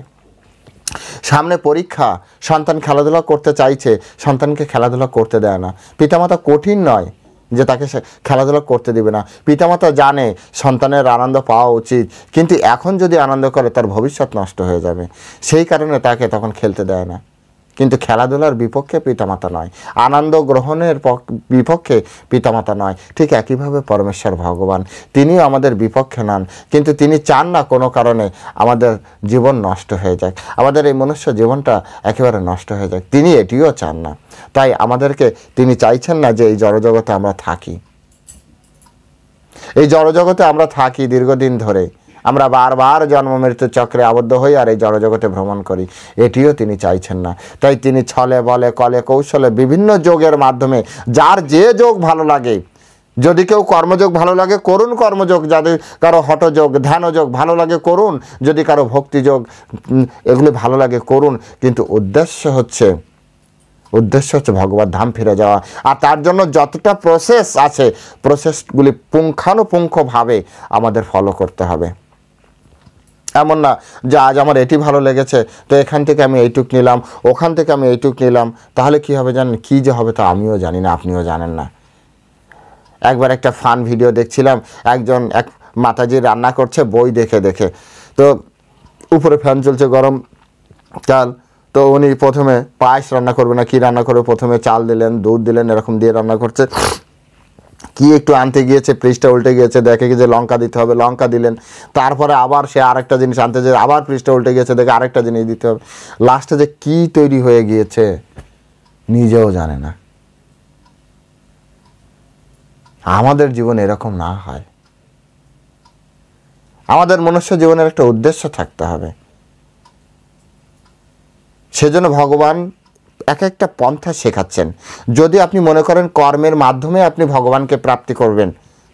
সামনে পরীক্ষা, সন্তান খেলাধুলা করতে চাইছে, সন্তানকে খেলাধুলা করতে দেয় না। পিতামাতা কঠিন নয় যে তাকে সে খেলাধুলা করতে দিবে না। পিতামাতা জানে সন্তানের আনন্দ পাওয়া উচিত, কিন্তু এখন যদি আনন্দ করে তার ভবিষ্যৎ নষ্ট হয়ে যাবে, সেই কারণে তাকে তখন খেলতে দেয় না। কিন্তু খেলাধুলার বিপক্ষে পিতামাতা নয়, আনন্দ গ্রহণের বিপক্ষে পিতামাতা নয়। ঠিক একইভাবে পরমেশ্বর ভগবান, তিনিও আমাদের বিপক্ষে নন, কিন্তু তিনি চান না কোনো কারণে আমাদের জীবন নষ্ট হয়ে যাক, আমাদের এই মনুষ্য জীবনটা একেবারে নষ্ট হয়ে যাক। তিনি এটিও চান না। তাই আমাদেরকে তিনি চাইছেন না যে এই জড়জগতে আমরা থাকি। এই জড়জগতে আমরা থাকি দীর্ঘদিন ধরে, আমরা বারবার জন্ম মৃত্যু চক্রে আবদ্ধ হই আর এই জড়জগতে ভ্রমণ করি, এটিও তিনি চাইছেন না। তাই তিনি ছলে বলে কলে কৌশলে বিভিন্ন যোগের মাধ্যমে, যার যে যোগ ভালো লাগে, যদি কেউ কর্মযোগ ভালো লাগে করুন কর্মযোগ, যাদের কারো হঠযোগ ধ্যানযোগ ভালো লাগে করুন, যদি কারো ভক্তিযোগ এগুলি ভালো লাগে করুন, কিন্তু উদ্দেশ্য হচ্ছে ভগবত ধাম ফিরে যাওয়া। আর তার জন্য যতটা প্রসেস আছে, প্রসেসগুলি পুঙ্খানুপুঙ্খভাবে আমাদের ফলো করতে হবে। এমন না যে আজ আমার এটি ভালো লেগেছে তো এখান থেকে আমি এইটুক নিলাম, ওখান থেকে আমি এইটুক নিলাম, তাহলে কি হবে জানেন? কি যে হবে তা আমিও জানি না, আপনিও জানেন না। একবার একটা ফান ভিডিও দেখছিলাম, এক মাতাজি রান্না করছে বই দেখে দেখে, তো উপরে ফ্যান চলছে, গরম চাল, তো উনি প্রথমে পায়েস রান্না করবে না কি রান্না করবে, প্রথমে চাল দিলেন, দুধ দিলেন, এরকম দিয়ে রান্না করছে। কি একটু আনতে গিয়েছে, পৃষ্ঠা উল্টে গিয়েছে, দেখে কি যে লঙ্কা দিতে হবে, লঙ্কা দিলেন। তারপরে আবার সে আরেকটা জিনিস আনতে যে আবার পৃষ্ঠা উল্টে গিয়েছে, দেখে আরেকটা জিনিস দিতে হবে। লাস্টে যে কি তৈরি হয়ে গিয়েছে নিজেও জানে না। আমাদের জীবন এরকম না হয়। আমাদের মনুষ্য জীবনের একটা উদ্দেশ্য থাকতে হবে। সেজন্য ভগবান এক একটা পন্থা শেখাচ্ছেন। যদি আপনি মনে করেন কর্মের মাধ্যমে আপনি ভগবানকে প্রাপ্তি করবেন,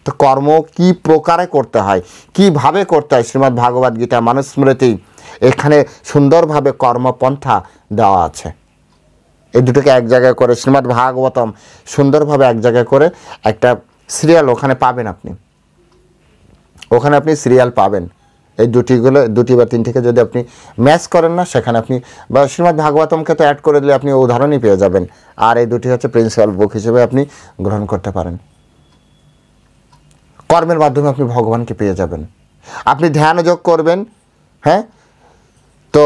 তো কর্ম কি প্রকারে করতে হয়, কিভাবে করতে হয়, শ্রীমদ্ ভাগবত গীতা মনুস্মৃতি এখানে সুন্দরভাবে কর্মপন্থা দেওয়া আছে। এই দুটোকে এক জায়গায় করে শ্রীমদ্ ভাগবতম সুন্দরভাবে এক জায়গায় করে একটা সিরিয়াল ওখানে পাবেন। ওখানে আপনি সিরিয়াল পাবেন। এই দুটি বা তিনটিকে যদি আপনি ম্যাচ করেন না, সেখানে আপনি বা শ্রীমদ্ ভাগবতমকে তো অ্যাড করে দিলে আপনি উদাহরণই পেয়ে যাবেন। আর এই দুটি হচ্ছে প্রিন্সিপাল বুক হিসেবে আপনি গ্রহণ করতে পারেন। কর্মের মাধ্যমে আপনি ভগবানকে পেয়ে যাবেন। আপনি ধ্যান যোগ করবেন, হ্যাঁ, তো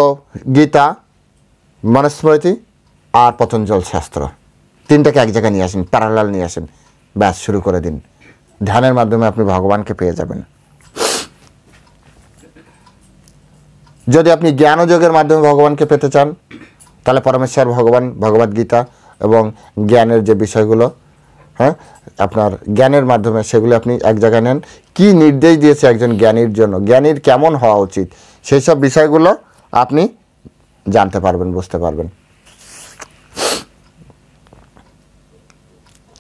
গীতা, মনুস্মৃতি আর পতঞ্জল শাস্ত্র তিনটাকে এক জায়গায় নিয়ে আসেন, প্যারালাল নিয়ে আসেন, ব্যাস শুরু করে দিন। ধ্যানের মাধ্যমে আপনি ভগবানকে পেয়ে যাবেন। যদি আপনি জ্ঞানযোগের মাধ্যমে ভগবানকে পেতে চান, তাহলে পরমেশ্বর ভগবান ভগবদ্গীতা এবং জ্ঞানের যে বিষয়গুলো, হ্যাঁ, আপনার জ্ঞানের মাধ্যমে সেগুলো আপনি এক জায়গায় নেন। কি নির্দেশ দিয়েছে একজন জ্ঞানীর জন্য, জ্ঞানীর কেমন হওয়া উচিত, সেই সব বিষয়গুলো আপনি জানতে পারবেন, বুঝতে পারবেন।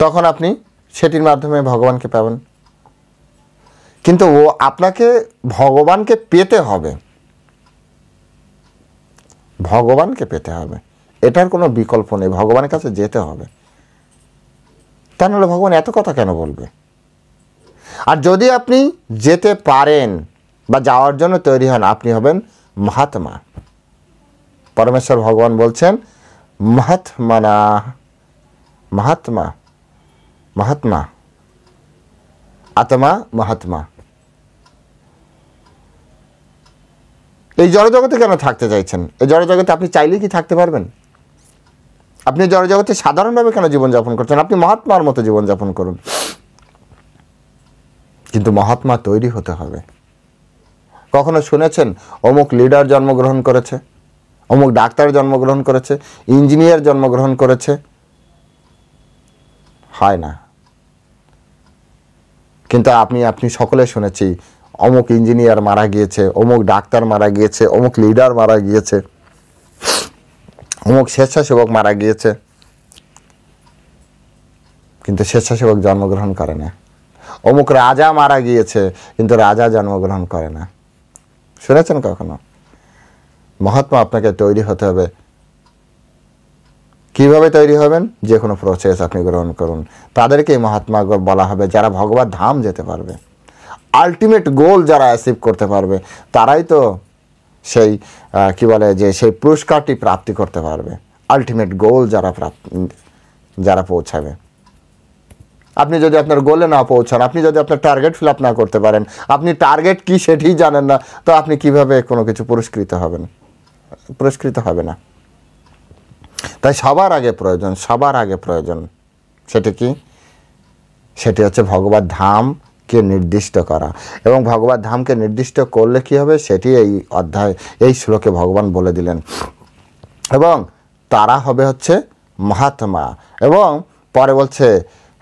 তখন আপনি সেটির মাধ্যমে ভগবানকে পাবেন। কিন্তু আপনাকে ভগবানকে পেতে হবে, ভগবানকে পেতে হবে, এটার কোনো বিকল্প নেই। ভগবানের কাছে যেতে হবে, তা নাহলে ভগবান এত কথা কেন বলবে? আর যদি আপনি যেতে পারেন বা যাওয়ার জন্য তৈরি হন, আপনি হবেন মহাত্মা। পরমেশ্বর ভগবান বলছেন মহাত্মানা, মহাত্মা, মহাত্মা, আত্মা মহাত্মা। এই জড়জগতে কেন থাকতে চাইছেন? এই জড়জগতে আপনি চাইলেই কি থাকতে পারবেন? আপনি জড়জগতে সাধারণভাবে কেন জীবনযাপন করছেন? আপনি মহাত্মার মতো জীবনযাপন করুন। কিন্তু মহাত্মা তৈরি হতে হবে। কখনো শুনেছেন অমুক লিডার জন্মগ্রহণ করেছে, অমুক ডাক্তার জন্মগ্রহণ করেছে, ইঞ্জিনিয়ার জন্মগ্রহণ করেছে? হয় না। কিন্তু আপনি সকলে শুনেছি অমুক ইঞ্জিনিয়ার মারা গিয়েছে, অমুক ডাক্তার মারা গিয়েছে, অমুক লিডার মারা গিয়েছে, অমুক স্বেচ্ছাসেবক মারা গিয়েছে। কিন্তু স্বেচ্ছাসেবক জন্মগ্রহণ করে না। অমুক রাজা মারা গিয়েছে, কিন্তু রাজা জন্মগ্রহণ করে না। শুনেছেন কখনো? মহাত্মা আপনাকে তৈরি হতে হবে। কিভাবে তৈরি হবেন? যে কোনো প্রসেস আপনি গ্রহণ করুন। তাদেরকেই মহাত্মা বলা হবে যারা ভগবত ধাম যেতে পারবে। আলটিমেট গোল যারা অ্যাচিভ করতে পারবে, তারাই তো সেই কি বলে যে সেই পুরস্কারটি প্রাপ্তি করতে পারবে। আলটিমেট গোল যারা পৌঁছাবে। আপনি যদি আপনার গোলে না পৌঁছান, আপনি যদি আপনার টার্গেট ফিল আপ না করতে পারেন, আপনি টার্গেট কি সেটি জানেন না, তো আপনি কিভাবে কোনো কিছু পুরস্কৃত হবেন? পুরস্কৃত হবে না। তাই সবার আগে প্রয়োজন সেটি কি? সেটি হচ্ছে ভগবত ধামকে নির্দিষ্ট করা। এবং ভগবত ধামকে নির্দিষ্ট করলে কি হবে সেটি এই শ্লোকে ভগবান বলে দিলেন। এবং তারা হবে হচ্ছে মহাত্মা। এবং পরে বলছে,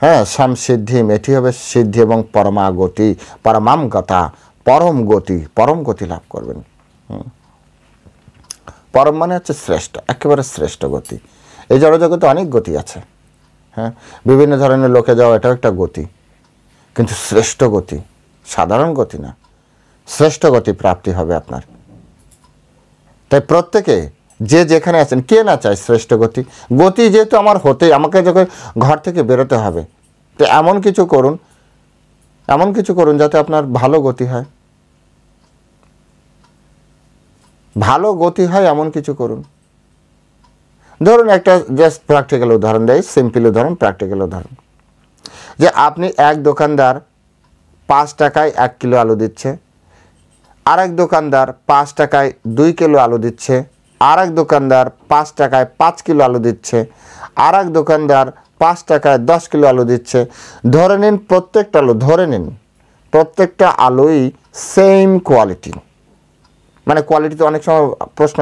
হ্যাঁ, সমসিদ্ধি, এটি হবে সিদ্ধি এবং পরমাগতি, পরমাম গতা, পরম গতি লাভ করবেন। পরম মানে হচ্ছে শ্রেষ্ঠ, একেবারে শ্রেষ্ঠ গতি। এই জড়জগতে অনেক গতি আছে, হ্যাঁ, বিভিন্ন ধরনের লোকে যাওয়া, এটাও একটা গতি। কিন্তু শ্রেষ্ঠ গতি, সাধারণ গতি না, শ্রেষ্ঠ গতি প্রাপ্তি হবে আপনার। তাই প্রত্যেকে যে যেখানে আছেন, কে না চায় শ্রেষ্ঠ গতি? গতি যেহেতু আমাকে যখন ঘর থেকে বেরোতে হবে, তো এমন কিছু করুন যাতে আপনার ভালো গতি হয়। ভালো গতি হয় এমন কিছু করুন। ধরুন একটা জাস্ট প্র্যাকটিক্যাল উদাহরণ দেয়, সিম্পল উদাহরণ, প্র্যাকটিক্যাল উদাহরণ, যে আপনি এক দোকানদার 5 টাকায় 1 কিলো আলু দিচ্ছে, আরেক দোকানদার 5 টাকায় 2 কিলো আলু দিচ্ছে, আরেক দোকানদার 5 টাকায় 5 কিলো আলু দিচ্ছে, আরেক দোকানদার 5 টাকায় 10 কিলো আলু দিচ্ছে, ধরে নিন প্রত্যেকটা আলুই সেম কোয়ালিটি। মানে কোয়ালিটিতে অনেক সময় প্রশ্ন,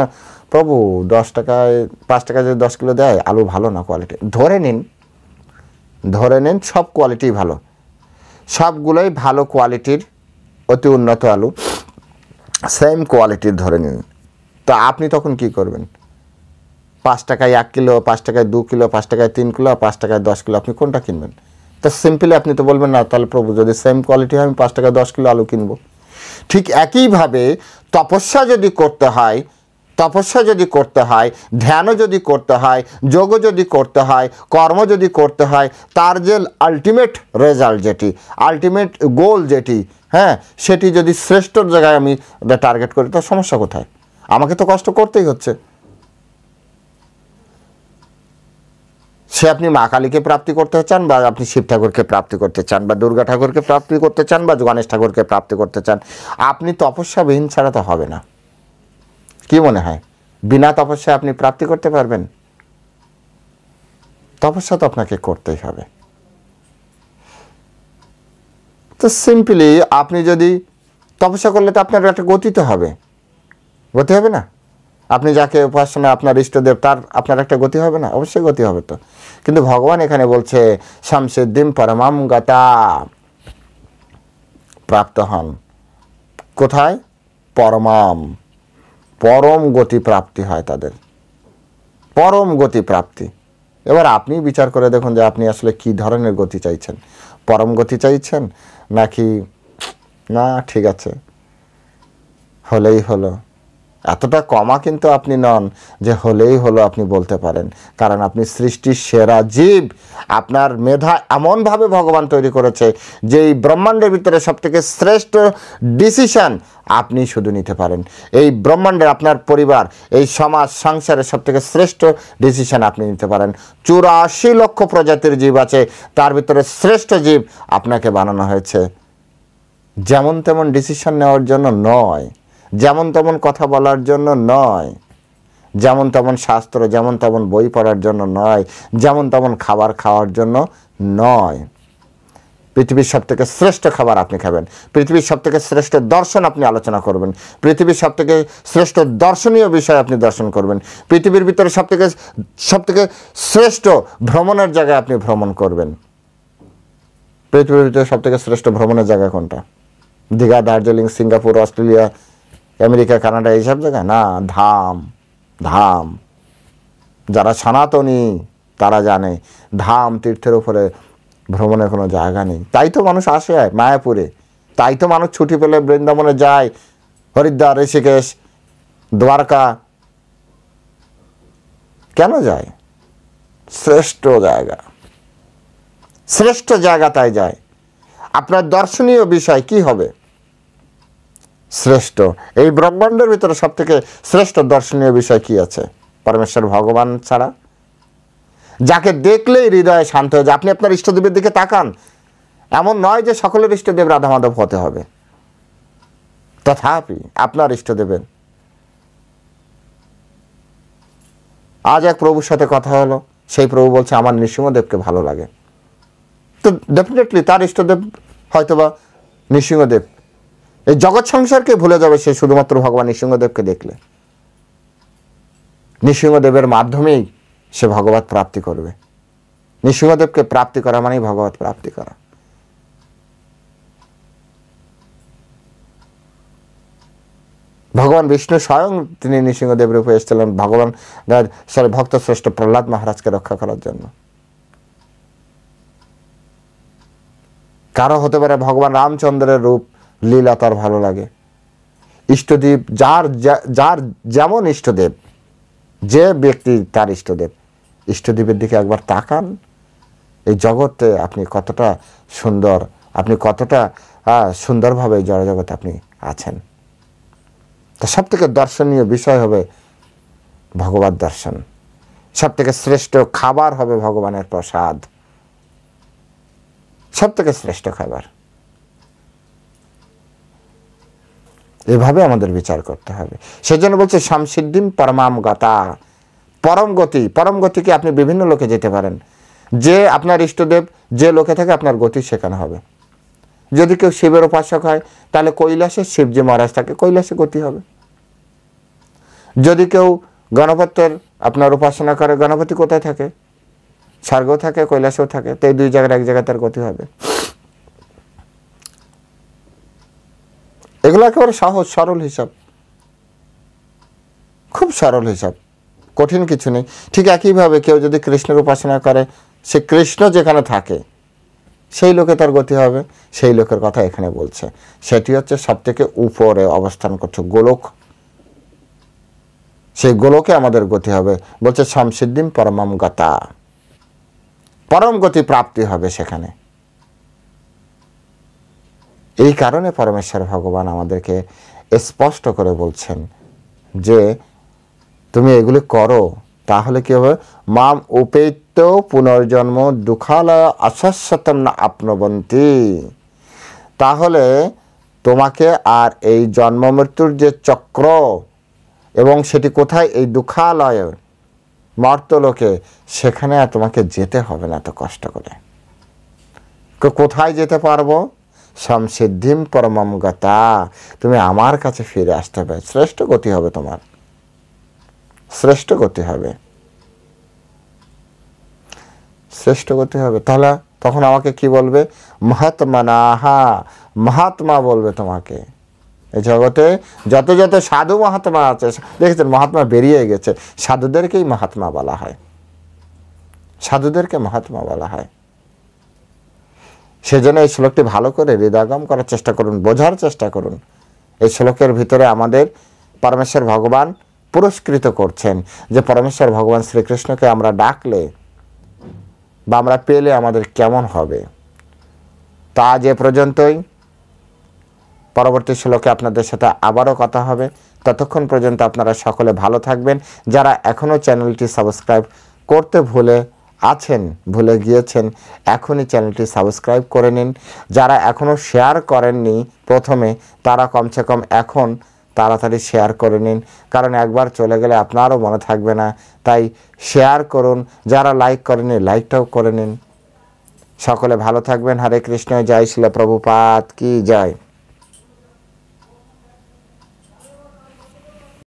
প্রভু 10 টাকায় 5 টাকায় যদি 10 কিলো দেয় আলু ভালো না কোয়ালিটি? ধরে নিন সব কোয়ালিটি ভালো, সবগুলোই ভালো কোয়ালিটির অতি উন্নত আলু, সেম কোয়ালিটির ধরে নিন। তো আপনি তখন কি করবেন? 5 টাকায় 1 কিলো, 5 টাকায় 2 কিলো, 5 টাকায় 3 কিলো, 5 টাকায় 10 কিলো, আপনি কোনটা কিনবেন? তো সিম্পলি আপনি তো বলবেন না তাহলে প্রভু যদি সেম কোয়ালিটি হয় আমি 5 টাকায় 10 কিলো আলু কিনবো। ঠিক একইভাবে তপস্যা যদি করতে হয়, ধ্যানও যদি করতে হয়, যোগও যদি করতে হয়, কর্ম যদি করতে হয়, তার যে আলটিমেট রেজাল্ট যেটি, আলটিমেট গোল যেটি, হ্যাঁ, সেটি যদি শ্রেষ্ঠ জায়গায় আমি টার্গেট করি তো সমস্যা কোথায়? আমাকে তো কষ্ট করতেই হচ্ছে। সে আপনি মা কালীকে প্রাপ্তি করতে চান, বা আপনি শিব ঠাকুরকে প্রাপ্তি করতে চান, বা দুর্গা ঠাকুরকে প্রাপ্তি করতে চান, বা গণেশ ঠাকুরকে প্রাপ্তি করতে চান, আপনি তপস্যাবিহীন ছাড়া তো হবে না। কি মনে হয় বিনা তপস্যায় আপনি প্রাপ্তি করতে পারবেন? তপস্যা তো আপনাকে করতেই হবে। তো সিম্পলি আপনি যদি তপস্যা করলে তো আপনার একটা গতি হবে না? আপনি যাকে উপাসনা, আপনার ইষ্টদেব, তার আপনার একটা গতি হবে না? অবশ্যই গতি হবে তো। কিন্তু ভগবান এখানে বলছে সংসিদ্ধিম পরমাম গতা, প্রাপ্ত হন কোথায়? পরম গতি প্রাপ্তি হয় তাদের, পরম গতি প্রাপ্তি। এবার আপনি বিচার করে দেখুন যে আপনি আসলে কি ধরনের গতি চাইছেন। পরম গতি চাইছেন নাকি না ঠিক আছে হলেই হলো? এতটা কমা কিন্তু আপনি নন যে হলেই হলো আপনি বলতে পারেন, কারণ আপনি সৃষ্টির সেরা জীব। আপনার মেধা এমনভাবে ভগবান তৈরি করেছে যে এই ব্রহ্মাণ্ডের ভিতরে সবথেকে শ্রেষ্ঠ ডিসিশন আপনি শুধু নিতে পারেন। এই ব্রহ্মাণ্ডের, আপনার পরিবার, এই সমাজ সংসারের সবথেকে শ্রেষ্ঠ ডিসিশন আপনি নিতে পারেন। 84 লক্ষ প্রজাতির জীব আছে, তার ভিতরে শ্রেষ্ঠ জীব আপনাকে বানানো হয়েছে। যেমন তেমন ডিসিশন নেওয়ার জন্য নয়, যেমন তেমন কথা বলার জন্য নয়, যেমন তেমন শাস্ত্র, যেমন তেমন বই পড়ার জন্য নয়, যেমন তেমন খাবার খাওয়ার জন্য নয়। পৃথিবীর সবথেকে শ্রেষ্ঠ খাবার আপনি খাবেন, পৃথিবীর সবথেকে শ্রেষ্ঠ দর্শন আপনি আলোচনা করবেন, পৃথিবীর সবথেকে শ্রেষ্ঠ দর্শনীয় বিষয় আপনি দর্শন করবেন, পৃথিবীর ভিতরে সবথেকে শ্রেষ্ঠ ভ্রমণের জায়গায় আপনি ভ্রমণ করবেন। পৃথিবীর ভিতরে সবথেকে শ্রেষ্ঠ ভ্রমণের জায়গা কোনটা? Digha, Darjeeling, Singapore, Australia, America, Canada, এইসব জায়গা না। ধাম। যারা সনাতনী তারা জানে ধাম তীর্থের উপরে ভ্রমণের কোনো জায়গা নেই। তাই তো মানুষ আসে মায়াপুরে, তাই তো মানুষ ছুটি পেলে বৃন্দাবনে যায়, হরিদ্বার, ঋষিকেশ, দ্বারকা। কেন যায়? শ্রেষ্ঠ জায়গা তাই যায়। আপনার দর্শনীয় বিষয় কি হবে? শ্রেষ্ঠ। এই ব্রহ্মাণ্ডের ভিতরে সবথেকে শ্রেষ্ঠ দর্শনীয় বিষয় কি আছে পরমেশ্বর ভগবান ছাড়া? যাকে দেখলেই হৃদয় শান্ত হয়ে যায়। আপনি আপনার ইষ্টদেবের দিকে তাকান, এমন নয় যে সকলের ইষ্টদেব রাধা মাধব হতে হবে, তথাপি আপনার ইষ্টদেবের। আজ এক প্রভুর সাথে কথা হলো, সেই প্রভু বলছে আমার নৃসিংহদেবকে ভালো লাগে। তো ডেফিনেটলি তার ইষ্টদেব হয়তোবা নৃসিংহদেব। এই জগৎ সংসারকে ভুলে যাবে সে শুধুমাত্র ভগবান নৃসিংহদেবকে দেখলে। নৃসিংহদেবের মাধ্যমেই সে ভগবত প্রাপ্তি করবে। নৃসিংহদেবকে প্রাপ্তি করা মানেই ভগবত প্রাপ্তি করা। ভগবান বিষ্ণু স্বয়ং তিনি নৃসিংহদেব রূপে এসেছিলেন ভক্ত শ্রেষ্ঠ প্রহ্লাদ মহারাজকে রক্ষা করার জন্য। কারো হতে পারে ভগবান রামচন্দ্রের রূপ লীলা তার ভালো লাগে। ইষ্টদেব যার যেমন ইষ্টদেব, যে ব্যক্তি তার ইষ্টদেবের দিকে একবার তাকান। এই জগতে আপনি কতটা সুন্দর, আপনি কতটা সুন্দরভাবে জড়জগতে আপনি আছেন। তা সব থেকে দর্শনীয় বিষয় হবে ভগবত দর্শন। সব থেকে শ্রেষ্ঠ খাবার হবে ভগবানের প্রসাদ, সব থেকে শ্রেষ্ঠ খাবার। এভাবে আমাদের বিচার করতে হবে। সেজন্য বলছে সংসিদ্ধিম পরমাম গতা, পরম গতিকে আপনি বিভিন্ন লোকে যেতে পারেন। যে আপনার ইষ্টদেব যে লোকে থাকে আপনার গতি সেখানে হবে। যদি কেউ শিবের উপাসক হয় তাহলে কৈলাসে শিবজি মহারাজ থাকে, কৈলাসে গতি হবে। যদি কেউ গণপতির আপনার উপাসনা করে, গণপতি কোথায় থাকে? স্বর্গেও থাকে, কৈলাসেও থাকে। তো এই দুই জায়গার এক জায়গায় তার গতি হবে। এগুলো একেবারে সহজ সরল হিসাব, খুব সরল হিসাব, কঠিন কিছু নেই। ঠিক একইভাবে কেউ যদি কৃষ্ণের উপাসনা করে, সে কৃষ্ণ যেখানে থাকে সেই লোকে তার গতি হবে। সেই লোকের কথা এখানে বলছে, সেটি হচ্ছে সব থেকে উপরে অবস্থান করছে গোলক। সেই গোলকে আমাদের গতি হবে। বলছে সমসিদ্ধিম পরমম গতা, পরম গতি প্রাপ্তি হবে সেখানে। এই কারণে পরমেশ্বর ভগবান আমাদেরকে স্পষ্ট করে বলছেন যে তুমি এগুলি করো, তাহলে কি হবে? মাম উপেত্য পুনর্জন্ম দুঃখালয় অশাশ্বতম না আপনবন্তি। তাহলে তোমাকে আর এই জন্ম মৃত্যুর যে চক্র, এবং সেটি কোথায়? এই দুঃখালয় মর্তলোকে, সেখানে আর তোমাকে যেতে হবে না এত কষ্ট করে। কোথায় যেতে পারবো? সমসিদ্ধিম পরমম গতা, তুমি আমার কাছে ফিরে আসতে হবে। শ্রেষ্ঠ গতি হবে তোমার, শ্রেষ্ঠ গতি হবে, শ্রেষ্ঠ গতি হবে। তাহলে তখন আমাকে কি বলবে? মহাত্মানাহা, মহাত্মা বলবে তোমাকে। এই জগতে যত যত সাধু মহাত্মা আছে, দেখেছেন মহাত্মা বেরিয়ে গেছে, সাধুদেরকেই মহাত্মা বলা হয়, সাধুদেরকে মহাত্মা বলা হয়। সেজন্য এই শ্লোকটি ভালো করে হৃদয়ঙ্গম করার চেষ্টা করুন, বোঝার চেষ্টা করুন। এই শ্লোকের ভিতরে আমাদের পরমেশ্বর ভগবান পুরস্কৃত করছেন যে পরমেশ্বর ভগবান শ্রীকৃষ্ণকে আমরা ডাকলে বা আমরা পেলে আমাদের কেমন হবে। তা আজ এ পর্যন্তই। পরবর্তী শ্লোকে আপনাদের সাথে আবারও কথা হবে। ততক্ষণ পর্যন্ত আপনারা সকলে ভালো থাকবেন। যারা এখনও চ্যানেলটি সাবস্ক্রাইব করতে ভুলে গিয়েছেন, এখনই চ্যানেলটি সাবস্ক্রাইব করে নিন। যারা এখনও শেয়ার করেননি প্রথমে, তারা কমসে কম এখন তাড়াতাড়ি শেয়ার করে নিন, কারণ একবার চলে গেলে আপনারও মনে থাকবে না। তাই শেয়ার করুন। যারা লাইক করেনি, লাইকটাও করে নিন। সকলে ভালো থাকবেন। হরে কৃষ্ণ। জয় শিল প্রভুপাদ কি জয়।